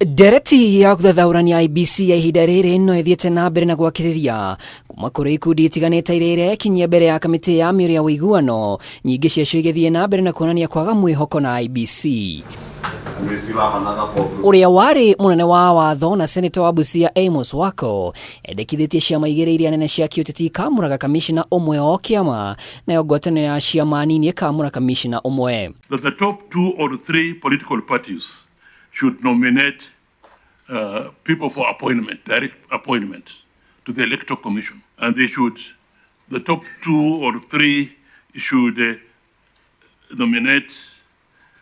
Ndereti ya gũthathaũrania IEBC ya ihinda rĩrĩ no ĩthiĩte na mbere na gwakĩrĩria kuma kũrĩ ikundi itiganĩte iria irekinyia mbere ya kamĩtĩ ya mĩario ya wuiguano, nyingĩ ciacio igĩthiĩ na mbere na kuonania kwaga mwĩhoko na IEBC. Ũrĩa warĩ mũnene wa watho na seneta wa Busia AMOS WAKO endekithĩtie ciama igĩrĩ iria nene cia KIOTHE kamũraga kamishina ũmwe o kĩama, nayo ngwatanĩro ya ciama nini kamũra kamishina ũmwe. That the top 2 or 3 political parties should nominate people for appointment, direct appointment to the Electoral Commission. And the top 2 or 3 should nominate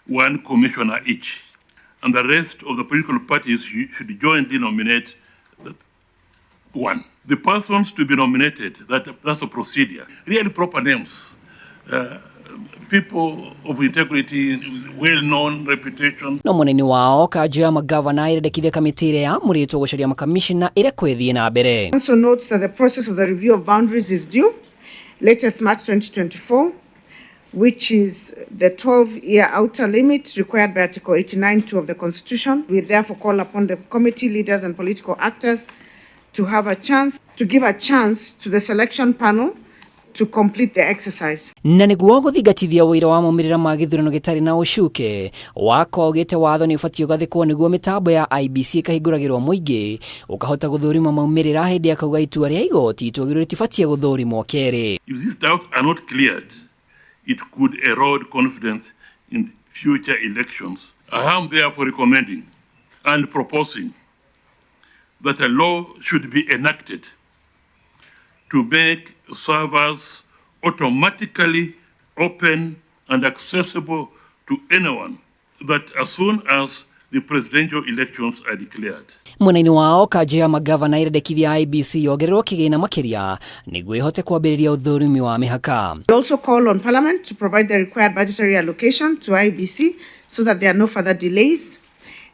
1 commissioner each. And the rest of the political parties should jointly nominate 1. The persons to be nominated, that's a procedure. Really proper names. People of integrity, well-known reputation. No mũnene wao kanja magavana irendekithia kamĩtĩ ĩrĩa yamũrĩtwo gũcaria makamishina ĩrĩa kwĩthiĩ na mbere. Also notes that the process of the review of boundaries is due latest March 2024, which is the 12-year outer limit required by Article 89(2) of the Constitution. We therefore call upon the committee leaders and political actors to give a chance to the selection panel to complete the exercise. Na nĩguo gũthingatithia wĩra wa maumĩrĩra ma gĩthurano gĩtarĩ na ũcuke, WAKO augĩte watho nĩ ũbatiĩ ũgathĩkwo nĩguo mĩtambo ya IEBC ĩkahingũragĩrwo mũingĩ ũkahota gũthũrima maumĩrĩra hĩndĩ ya kauga itua rĩa igoti itũagĩrĩrwo rĩtibatiĩ gũthũrimwo kerĩ. If these doubts are not cleared, it could erode confidence in future elections. I am therefore recommending and proposing that a law should be enacted to make servers automatically open and accessible to anyone, that as soon as the presidential elections are declared. Mũnene wao kanja magavana irendekithia IEBC yongererwo kĩgĩna makĩria nĩguo ĩhote kwambĩrĩria ũthũrimi wa mĩhaka. We also call on Parliament to provide the required budgetary allocation to IEBC so that there are no further delays.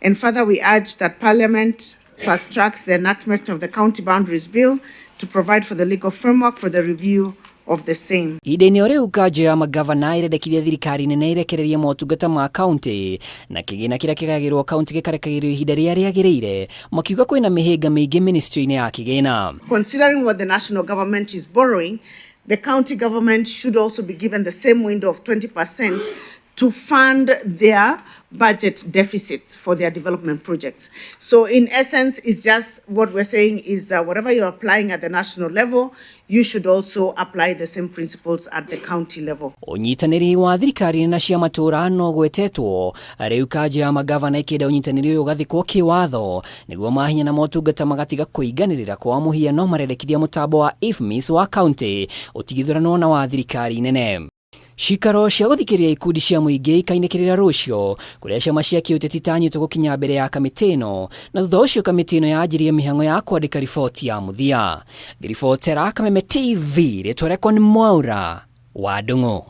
And further, we urge that Parliament fast tracks the enactment of the County Boundaries Bill to provide for the legal framework for the review of the same. Ihinda-inĩ o rĩu kanja magavana irendekithia thirikari nene irekererie motungata ma kaunti na kĩgĩna kĩrĩa kĩgayagĩrwo kaunti gĩkarekagĩrio ihinda rĩrĩa rĩagĩrĩire, makiuga kwĩna mĩhĩnga mĩingĩ ministry-inĩ ya kĩgĩna. Considering what the national government is borrowing, the county government should also be given the same window of 20% to fund their budget deficits for their development projects. So in essence, it's just what we're saying is that whatever you're applying at the national level, you should also apply the same principles at the county level. Ũnyitanĩri wa thirikari na cia matũũra no gwetetwo, rĩu kanja magavana ĩkĩenda ũnyitanĩri ũyũ ũgathĩkwo kĩwatho nĩguo mahinya na motungata magatiga kũiganĩrĩra kwa mũhiano marendekithia mũtambo wa IFMIS wa county ũtigithũrano na wa thirikari nene. Ciikaro cia gũthikĩrĩria ikundi cia mũingĩ ikainĩkĩrĩra rũciũ kũrĩa ciama cia KIOTHE itanyĩtwo gũkinya mbere ya kamĩtĩ ĩno, na thutha ũcio kamĩtĩ ĩno yanjirie mĩhang'o ya kwandĩka riboti ya mũthia. Ngĩribotera Kameme TV, rĩtwa rĩakwa nĩ Mwaura wa Ndũng'ũ.